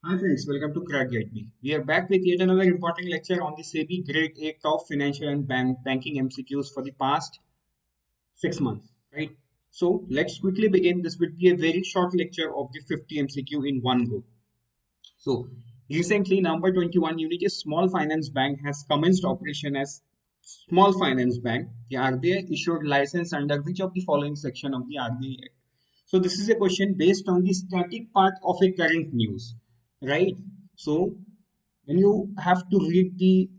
Hi friends, welcome to Crack Grade B. We are back with yet another important lecture on the SEBI Grade A top financial and banking MCQs for the past 6 months, right? So let's quickly begin. This would be a very short lecture of the 50 MCQ in one go. So recently, number 21, Unity Small Finance Bank has commenced operation as Small Finance Bank. The RBI issued license under which of the following section of the RBI Act? So this is a question based on the static part of a current news, right? So when you have to read the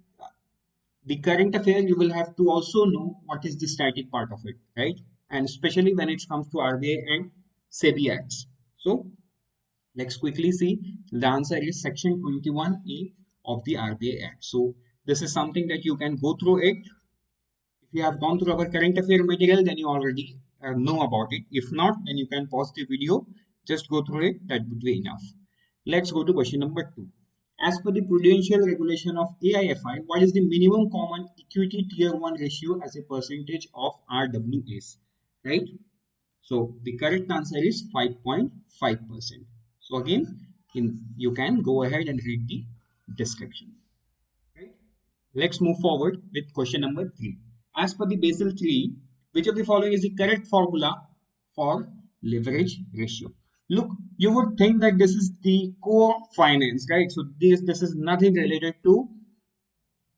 current affair, you will have to also know what is the static part of it, right? And especially when it comes to RBI and SEBI acts. So let's quickly see. The answer is section 21A of the RBI Act. So this is something that you can go through it. If you have gone through our current affair material, then you already know about it. If not, then you can pause the video, just go through it. That would be enough. Let's go to question number 2. As per the Prudential regulation of AIFI, what is the minimum common equity tier 1 ratio as a percentage of RWAs? Right? So the correct answer is 5.5%. So again, you can go ahead and read the description. Right? Let's move forward with question number 3. As per the Basel III, which of the following is the correct formula for leverage ratio? Look, you would think that this is the core finance, right? So this is nothing related to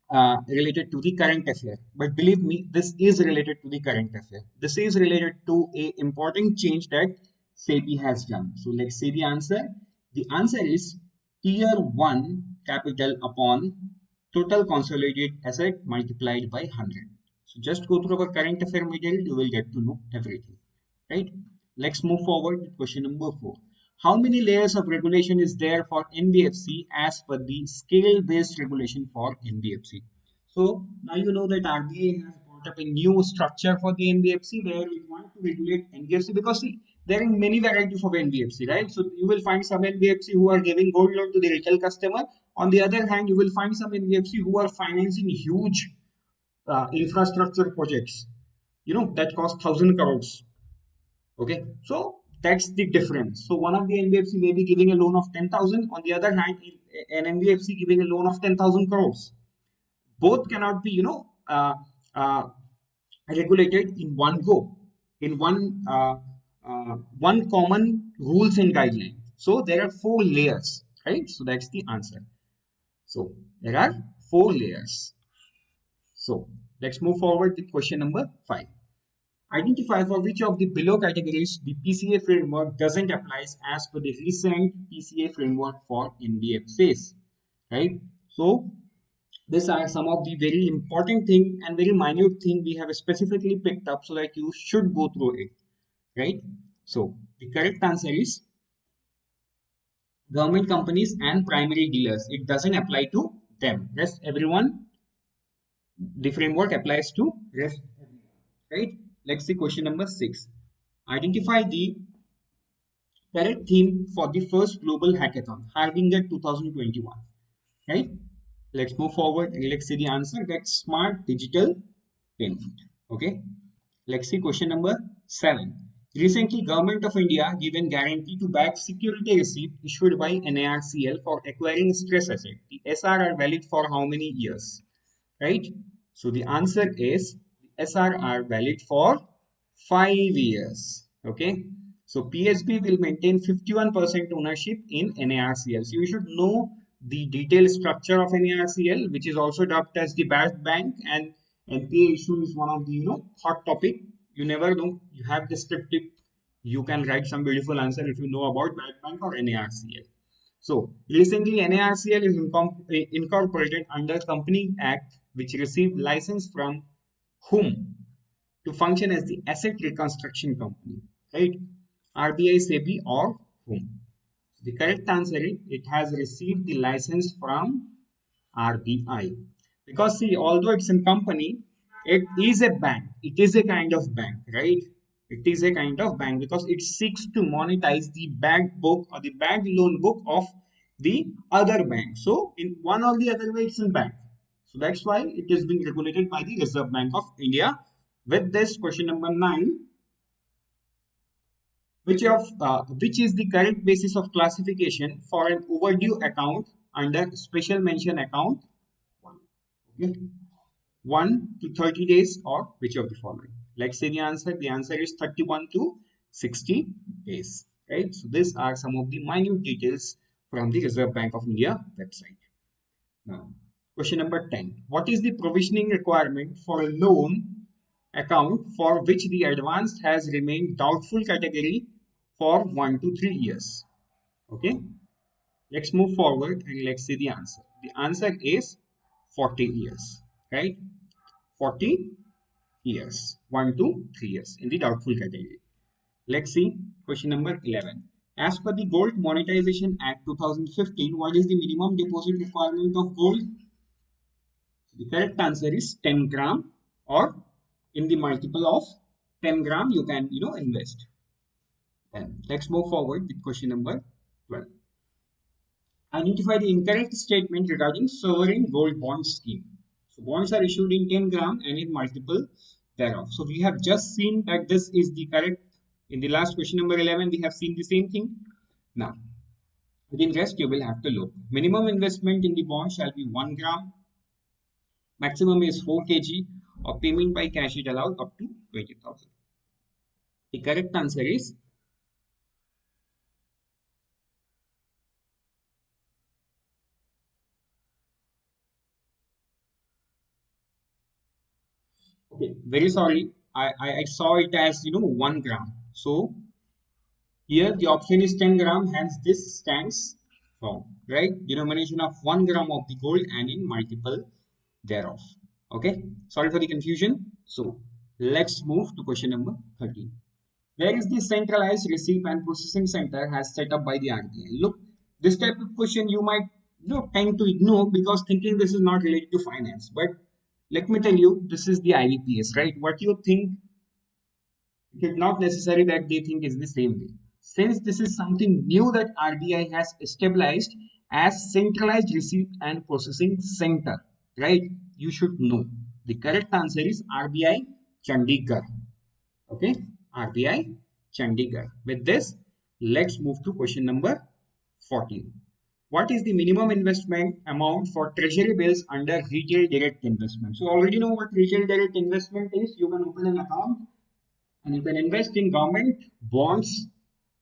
the current affair. But believe me, this is related to the current affair. This is related to a important change that SEBI has done. So let's see the answer. The answer is tier 1 capital upon total consolidated asset multiplied by 100. So just go through our current affair material, you will get to know everything, right? Let's move forward with question number 4. How many layers of regulation is there for NBFC as per the scale-based regulation for NBFC? So now you know that RBI has brought up a new structure for the NBFC where we want to regulate NBFC because see, there are many varieties of NBFC, right? So you will find some NBFC who are giving gold loan to the retail customer. On the other hand, you will find some NBFC who are financing huge infrastructure projects, that cost 1,000 crores. Okay, so that's the difference. So one of the NBFC may be giving a loan of 10,000. On the other hand, an NBFC giving a loan of 10,000 crores. Both cannot be, uh, regulated in one go, in one common rules and guideline. So there are 4 layers, right? So that's the answer. So there are 4 layers. So let's move forward to question number 5. Identify for which of the below categories the PCA framework doesn't apply as per the recent PCA framework for NBFCs, right? So these are some of the very important thing and very minute thing we have specifically picked up so that you should go through it, right? So the correct answer is government companies and primary dealers. It doesn't apply to them. Rest everyone, the framework applies to rest everyone, right? Let's see question number 6. Identify the correct theme for the first global hackathon, Harbinger 2021, right? Let's move forward and let's see the answer. That's smart digital payment. Okay. Let's see question number 7. Recently, Government of India given guarantee to back security receipt issued by NARCL for acquiring stress asset. The SRR valid for how many years? Right? So the answer is the SRR valid for 5 years. Okay. So PSB will maintain 51% ownership in NARCL. So you should know the detailed structure of NARCL, which is also dubbed as the bad bank, and NPA issue is one of the hot topic. You never know. You have the script. You can write some beautiful answer if you know about bad bank or NARCL. So recently NARCL is incorporated under Company Act, which received license from whom to function as the asset reconstruction company, right? RBI, SEBI, or whom? The correct answer is it has received the license from RBI. Because see, although it's a company, it is a bank. It is a kind of bank, right? It is a kind of bank because it seeks to monetize the bank book or the bank loan book of the other bank. So in one or the other way, it's a bank. So that's why it is being regulated by the Reserve Bank of India. With this question number 9, Which is the correct basis of classification for an overdue account under special mention account? Okay. 1 to 30 days, or which of the following? Let's say the answer. The answer is 31 to 60 days. Right. So these are some of the minute details from the Reserve Bank of India website. Now, question number 10. What is the provisioning requirement for a loan account for which the advance has remained doubtful category for 1 to 3 years? Okay. Let's move forward and let's see the answer. The answer is 40 years. Right. 40 years, 1 to 3 years in the doubtful category. Let's see question number 11. As per the Gold Monetization Act 2015, what is the minimum deposit requirement of gold? The correct answer is 10 gram, or in the multiple of 10 gram you can invest. Then let's move forward with question number 12. Identify the incorrect statement regarding sovereign gold bond scheme. So bonds are issued in 10 gram and in multiple thereof. So we have just seen that this is the correct. In the last question number 11, we have seen the same thing. Now, within rest, you will have to look. Minimum investment in the bond shall be 1 gram. Maximum is 4 kg. Or payment by cash is allowed up to 20,000. The correct answer is okay. Very sorry. I saw it as 1 gram. So here the option is 10 gram, hence this stands wrong, right? Denomination of 1 gram of the gold and in multiple thereof. Okay, sorry for the confusion. So let's move to question number 13. Where is the centralized receipt and processing center has set up by the RBI? Look, this type of question you might tend to ignore because thinking this is not related to finance. But let me tell you, this is the IVPS, right? What you think, it is not necessary that they think is the same way. Since this is something new that RBI has established as centralized receipt and processing center, right? You should know. The correct answer is RBI Chandigarh. Okay, RBI Chandigarh. With this, let's move to question number 14. What is the minimum investment amount for treasury bills under retail direct investment? So already know what retail direct investment is. You can open an account and you can invest in government bonds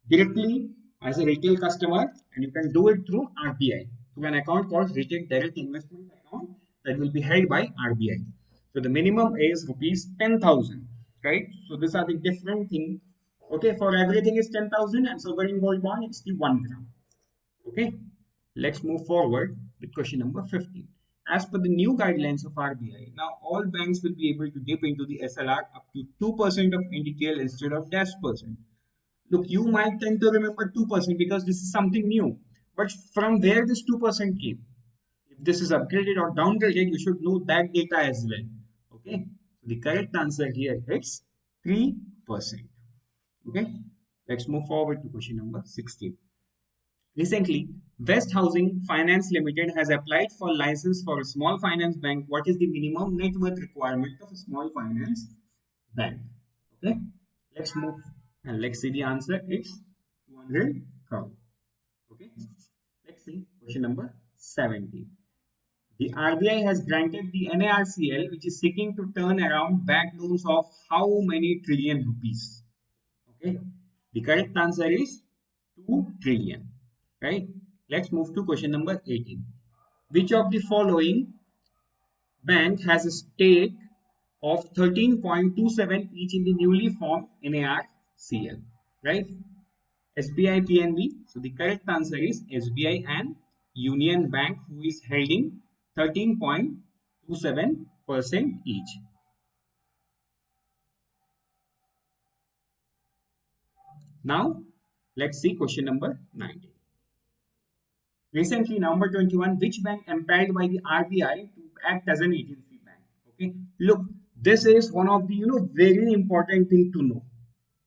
directly as a retail customer, and you can do it through RBI through an account called retail direct investment account that will be held by RBI. So the minimum is rupees 10,000, right? So these are the different things. Okay, for everything is 10,000 and sovereign gold bond it's the 1 gram. Okay, let's move forward with question number 15. As per the new guidelines of RBI, now all banks will be able to dip into the SLR up to 2% of NDTL instead of dash percent. Look, you might tend to remember 2% because this is something new. But from where this 2% came? If this is upgraded or downgraded, you should know that data as well. Okay. So the correct answer here is 3%. Okay. Let's move forward to question number 16. Recently, West Housing Finance Limited has applied for license for a small finance bank. What is the minimum net worth requirement of a small finance bank? Okay, let's move and let's see the answer. It's 200 crore. Okay, let's see question number 17. The RBI has granted the NARCL, which is seeking to turn around bank loans of how many trillion rupees? Okay, the correct answer is 2 trillion. Right? Let's move to question number 18. Which of the following bank has a stake of 13.27 each in the newly formed NARCL? Right? SBI PNB. So the correct answer is SBI and Union Bank, who is holding 13.27% each. Now, let's see question number 19. Recently, November 21, which bank empaneled by the RBI to act as an agency bank? Okay, look, this is one of the very important thing to know.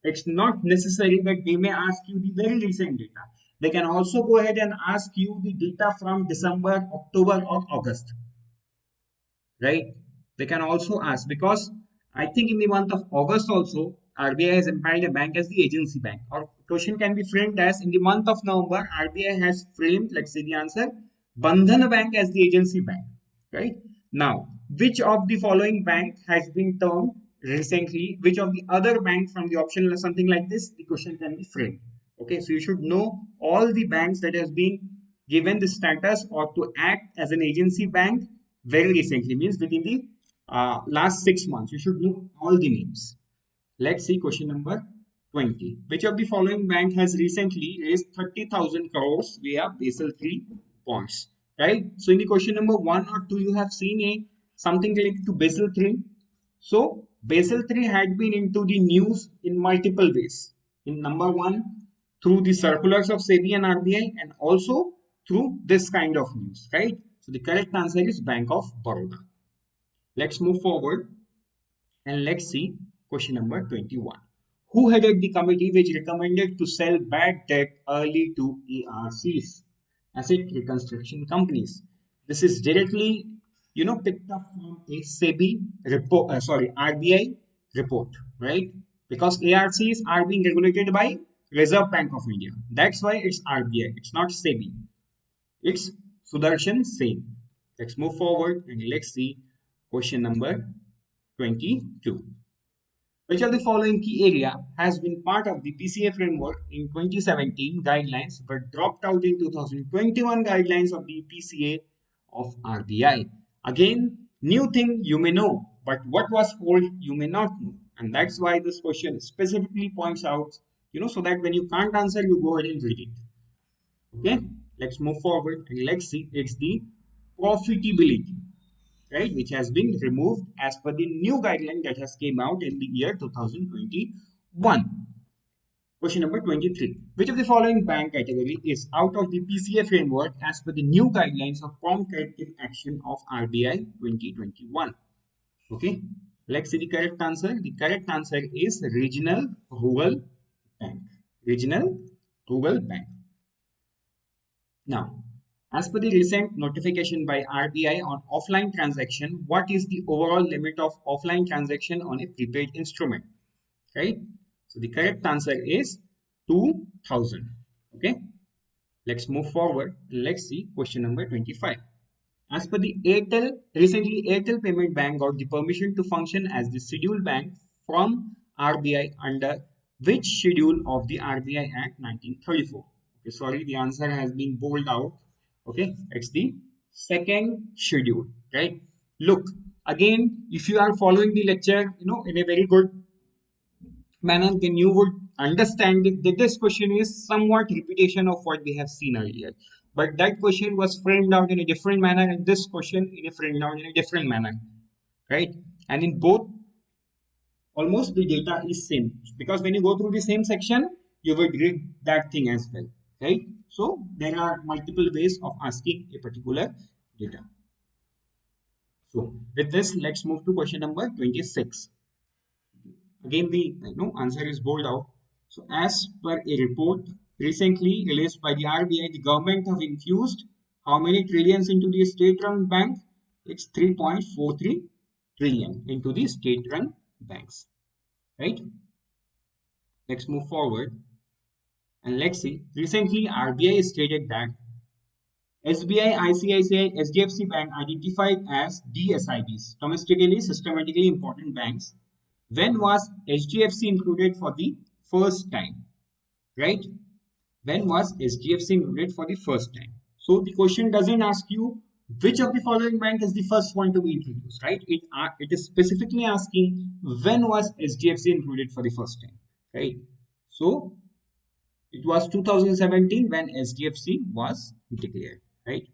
It's not necessary that they may ask you the very recent data. They can also go ahead and ask you the data from December, October, or August. Right? They can also ask because I think in the month of August also RBI has empaneled a bank as the agency bank, or question can be framed as, in the month of November, RBI has framed, let's see the answer, Bandhan Bank as the agency bank, right? Now, which of the following bank has been termed recently, which of the other bank from the option or something like this, the question can be framed. Okay, so you should know all the banks that has been given the status or to act as an agency bank very recently, means within the last 6 months. You should know all the names. Let's see question number 20. Which of the following bank has recently raised 30,000 crores via Basel III bonds? Right? So in the question number 1 or 2, you have seen something related to Basel III. So Basel III had been into the news in multiple ways. In number 1, through the circulars of SEBI and RBI, and also through this kind of news, right? So the correct answer is Bank of Baroda. Let's move forward and let's see question number 21. Who headed the committee which recommended to sell bad debt early to ARCs, asset reconstruction companies? This is directly, picked up from a SEBI report, RBI report, right? Because ARCs are being regulated by Reserve Bank of India. That's why it's RBI. It's not SEBI. It's Sudarshan Sen. Let's move forward and let's see question number 22. Which of the following key area has been part of the PCA framework in 2017 guidelines but dropped out in 2021 guidelines of the PCA of RBI? Again, new thing you may know, but what was old you may not know. And that's why this question specifically points out, so that when you can't answer, you go ahead and read it. Okay, let's move forward and let's see. It's the profitability, right, which has been removed as per the new guideline that has came out in the year 2021. Question number 23. Which of the following bank category is out of the PCA framework as per the new guidelines of prompt corrective action of RBI 2021? Okay, let's see the correct answer. The correct answer is Regional Rural Bank. Regional Rural Bank. Now, as per the recent notification by RBI on offline transaction, what is the overall limit of offline transaction on a prepaid instrument? Right? So the correct answer is 2,000. Okay. Let's move forward. Let's see question number 25. As per the recently Airtel Payment Bank got the permission to function as the scheduled bank from RBI under which schedule of the RBI Act 1934? Okay, sorry, the answer has been bold out. Okay, it's the second schedule, right? Look, again, if you are following the lecture, in a very good manner, then you would understand that this question is somewhat repetition of what we have seen earlier. But that question was framed out in a different manner, and this question is framed out in a different manner, right? And in both, almost the data is same, because when you go through the same section, you will read that thing as well, right? So there are multiple ways of asking a particular data. So with this, let's move to question number 26. Again, the answer is bold out. So as per a report recently released by the RBI, the government have infused how many trillions into the state-run bank? It's 3.43 trillion into the state-run banks, right? Let's move forward and let's see. Recently, RBI stated that SBI, ICICI, HDFC Bank identified as DSIBs, domestically systematically important banks. When was HDFC included for the first time? Right? When was HDFC included for the first time? So the question doesn't ask you which of the following bank is the first one to be introduced, right? It is specifically asking when was HDFC included for the first time, right? So it was 2017 when HDFC was declared, right?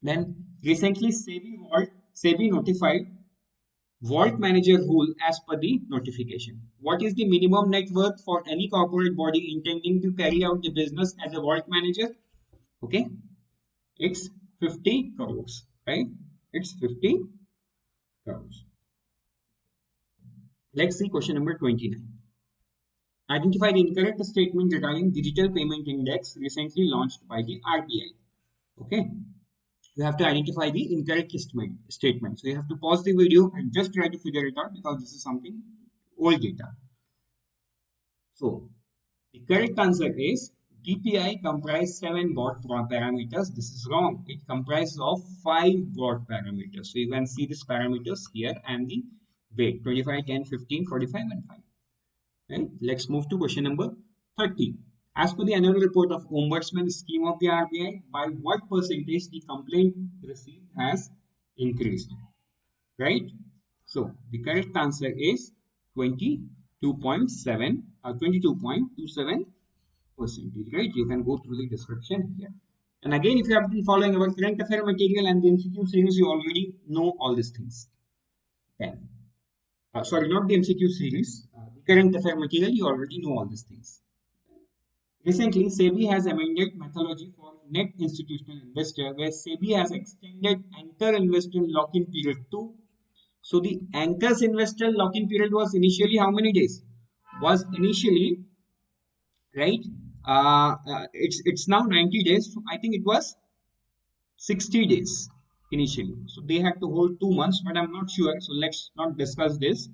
Then recently SEBI notified Vault Manager rule as per the notification. What is the minimum net worth for any corporate body intending to carry out the business as a vault manager? Okay, it's 50 crores, right? It's 50 crores. Let's see question number 29. Identify the incorrect statement regarding Digital Payment Index recently launched by the RBI. Okay, you have to identify the incorrect statement. So you have to pause the video and just try to figure it out, because this is something old data. So The correct answer is DPI comprises 7 broad parameters. This is wrong. It comprises of 5 broad parameters. So you can see these parameters here and the weight 25, 10, 15, 45 and 5. Right? Let's move to question number 30. As per the annual report of Ombudsman scheme of the RBI, by what percentage the complaint received has increased? Right? So the correct answer is 22.7 or 22.27 percentage. Right? You can go through the description here. And again, if you have been following our current affair material and the MCQ series, you already know all these things. Then, sorry, not the MCQ series, the current affair material, you already know all these things. Recently, SEBI has amended methodology for net institutional investor, where SEBI has extended anchor investor lock-in period to. So the anchors investor lock-in period was initially how many days? Was initially, right? It's now 90 days. So I think it was 60 days initially. So they had to hold 2 months, but I'm not sure. So let's not discuss this.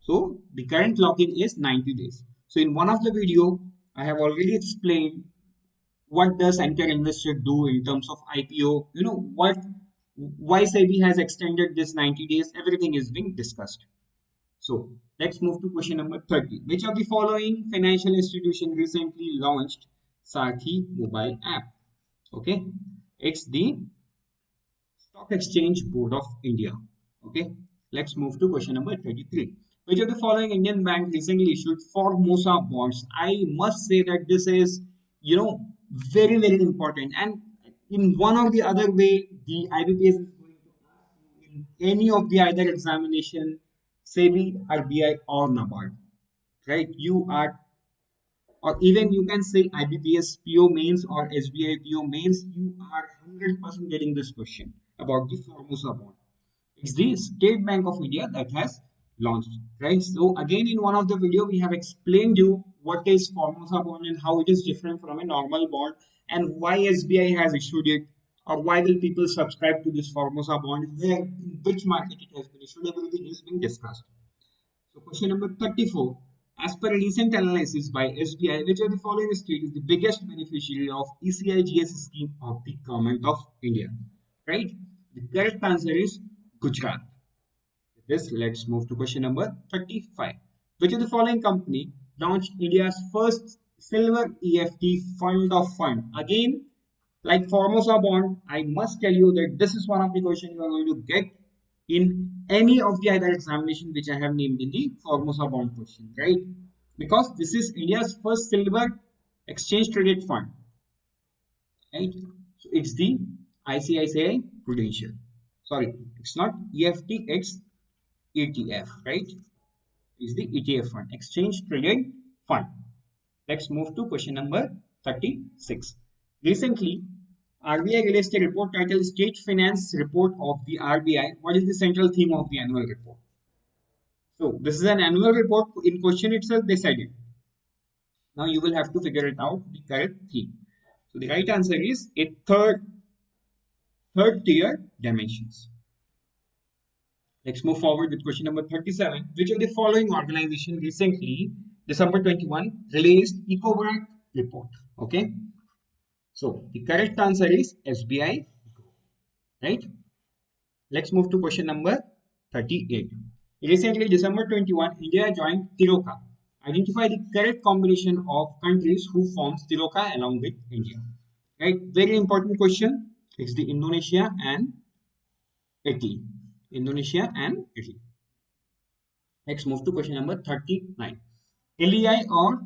So the current lock-in is 90 days. So in one of the video, I have already explained what does anchor investor do in terms of IPO. You know why SEBI has extended this 90 days. Everything is being discussed. So let's move to question number 30. Which of the following financial institution recently launched Sarthi mobile app? Okay, it's the Stock Exchange Board of India. Okay, let's move to question number 33. Which of the following Indian bank recently issued Formosa bonds? I must say that this is, very, very important. And in one or the other way, the IBPS is going to ask you in any of the either examination, SEBI, RBI, or NABARD. Right? You are, or even you can say IBPS PO mains or SBI PO mains, you are 100% getting this question about the Formosa bond. It's the State Bank of India that has launched, right? So again, in one of the video, we have explained you what is Formosa bond and how it is different from a normal bond and why SBI has issued it, or why will people subscribe to this Formosa bond, where, in which market it has been issued. Everything is being discussed. So question number 34. As per a recent analysis by SBI, which of the following state is the biggest beneficiary of ECIGS scheme of the Government of India? Right? The correct answer is Gujarat. With this, let's move to question number 35. Which of the following company launched India's first silver EFT fund of fund? Again, like Formosa bond, I must tell you that this is one of the questions you are going to get in any of the other examination which I have named in the Formosa bond question, right? Because this is India's first silver exchange traded fund, right? So it's the ICICI Prudential. Sorry, it's not EFT, it's ETF, right? It's the ETF fund, exchange traded fund. Let's move to question number 36. Recently, RBI released a report titled State Finance Report of the RBI. What is the central theme of the annual report? So this is an annual report. In question itself, they said it. Now you will have to figure it out, the correct theme. So the right answer is a third tier dimensions. Let's move forward with question number 37. Which of the following organization recently, December 21, released EcoBrack report? Okay. So the correct answer is SBI, right? Let's move to question number 38. Recently, December 21, India joined TIROCA. Identify the correct combination of countries who forms TIROCA along with India. Right? Very important question. It's the Indonesia and Italy. Indonesia and Italy. Let's move to question number 39. LEI or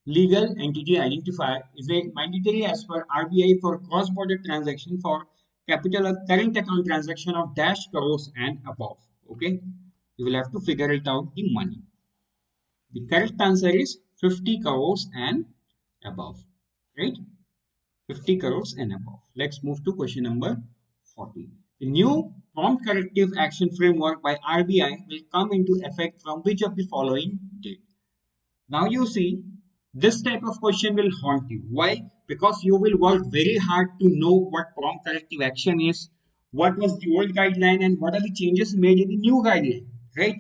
legal entity identifier is a mandatory as per RBI for cross-border transaction for capital or current account transaction of dash crores and above. Okay, you will have to figure it out the money. The correct answer is 50 crores and above, right? 50 crores and above. Let's move to question number 40. The new prompt corrective action framework by RBI will come into effect from which of the following date? Now you see, this type of question will haunt you. Why? Because you will work very hard to know what prompt corrective action is, what was the old guideline, and what are the changes made in the new guideline, right?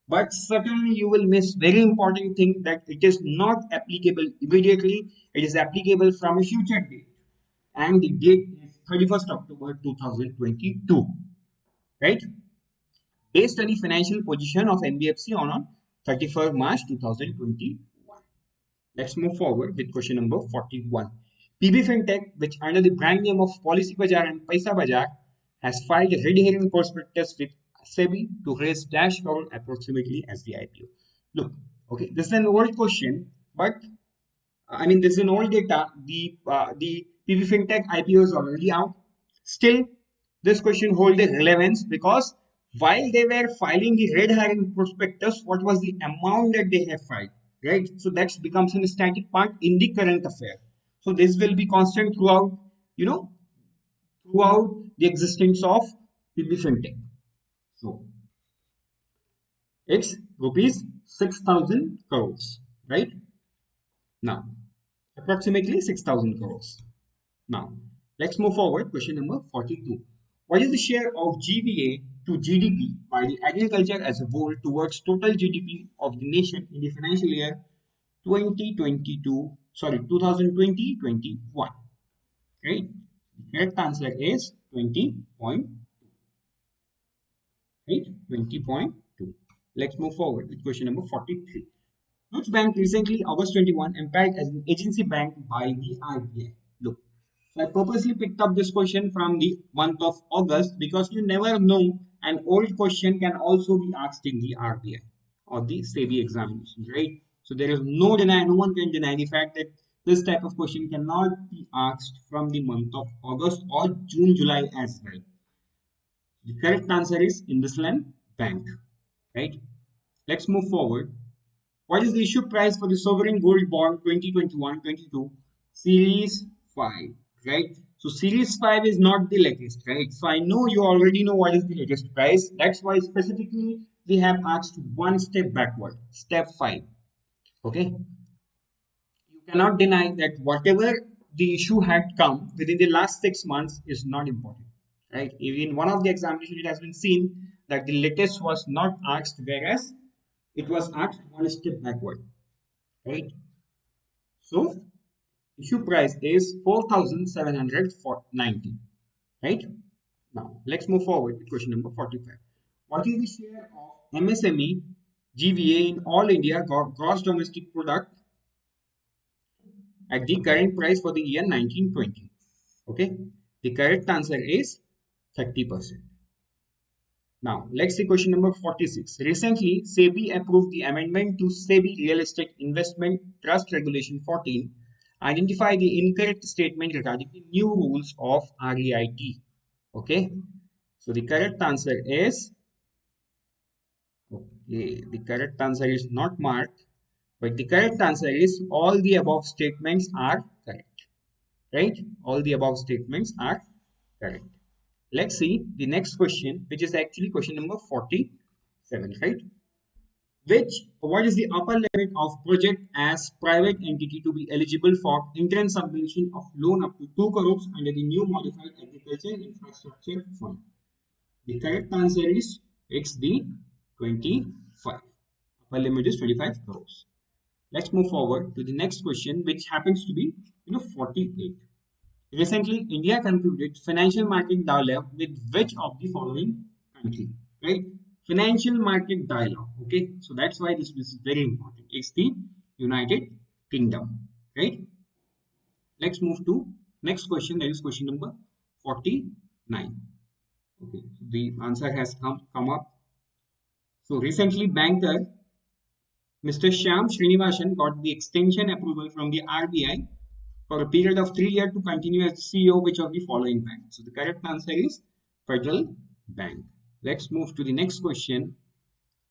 But certainly you will miss very important thing, that it is not applicable immediately. It is applicable from a future date, and the date is 31st October 2022, right? Based on the financial position of NBFC on 31st March 2021. Let's move forward with question number 41. PB Fintech, which under the brand name of Policy Bazaar and Paisa Bazaar, has filed a red herring prospectus with SEBI to raise dash crore approximately as the IPO. Look, okay, this is an old question, but I mean, this is an old data. The PB Fintech IPO is already out. Still, this question holds a relevance because while they were filing the red herring prospectus, what was the amount that they have filed, right? So that becomes a static part in the current affair. So this will be constant throughout, you know, throughout the existence of PB Fintech. So it's rupees 6,000 crores, right? Now, approximately 6,000 crores. Now, let's move forward. Question number 42. What is the share of GVA to GDP by the agriculture as a whole towards total GDP of the nation in the financial year 2021? Right? The correct answer is 20.2. Let's move forward with question number 43. Which bank recently, August 21, employed as an agency bank by the RBI? Look, so I purposely picked up this question from the month of August because you never know, an old question can also be asked in the RBI or the SEBI examination, right? So there is no one can deny the fact that this type of question cannot be asked from the month of August or June, July as well. The correct answer is IndusLand Bank, right? Let's move forward. What is the issue price for the sovereign gold bond 2021-22 series 5, right? So series 5 is not the latest, right? So I know you already know what is the latest price. That's why specifically we have asked one step backward, step 5. Okay. You cannot deny that whatever the issue had come within the last 6 months is not important, right? Even in one of the examinations, it has been seen that the latest was not asked, whereas it was asked one step backward, right? So issue price is 4,790, right? Now let's move forward to question number 45. What is the share of MSME GVA in all India gross domestic product at the current price for the year 1920? Okay, the correct answer is 30%. Now, let's see question number 46. Recently, SEBI approved the amendment to SEBI Real Estate Investment Trust Regulation 14. Identify the incorrect statement regarding the new rules of REIT. Okay, so the correct answer is, okay, the correct answer is not marked, but the correct answer is all the above statements are correct, right? All the above statements are correct. Let's see the next question, which is actually question number 47, right? What is the upper limit of project as private entity to be eligible for interest subvention of loan up to 2 crores under the new modified agriculture infrastructure fund? The correct answer is it's the 25. Upper limit is 25 crores. Let's move forward to the next question, which happens to be 48. Recently, India concluded financial market dialogue with which of the following country? Right? Financial market dialogue. Okay, so that's why this is very important. It's the United Kingdom. Right? Let's move to next question. That is question number 49. Okay, so the answer has come up. So recently, banker Mr. Shyam Srinivasan got the extension approval from the RBI for a period of 3 years to continue as the CEO of which of the following banks? So the correct answer is Federal Bank. Let's move to the next question.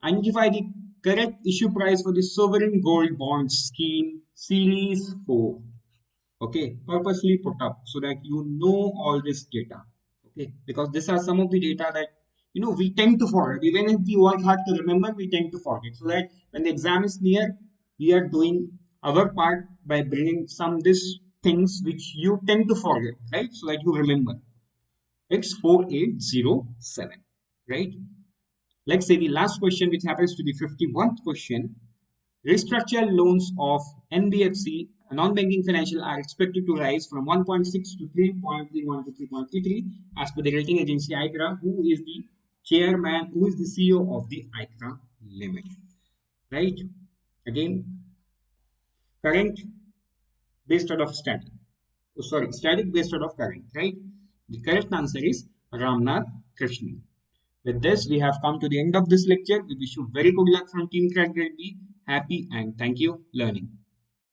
Identify the correct issue price for the sovereign gold bond scheme series 4. Okay, purposely put up so that you know all this data. Okay, because these are some of the data that we tend to forget. Even if we work hard to remember, we tend to forget. So that when the exam is near, we are doing our part by bringing some these things which you tend to forget, right? So that you remember. It's 4807, right? Let's say the last question, which happens to the 51st question. Restructured loans of NBFC, non-banking financial, are expected to rise from 1.6 to 3.31 to 3.33 as per the rating agency ICRA. Who is the chairman, who is the CEO of the ICRA Limited? Right? Again, current based out of static. Oh, sorry, static based out of current, right? The correct answer is Ramnath Krishnan. With this, we have come to the end of this lecture. We wish you very good luck from Team Crack Grade B. Happy and thank you learning.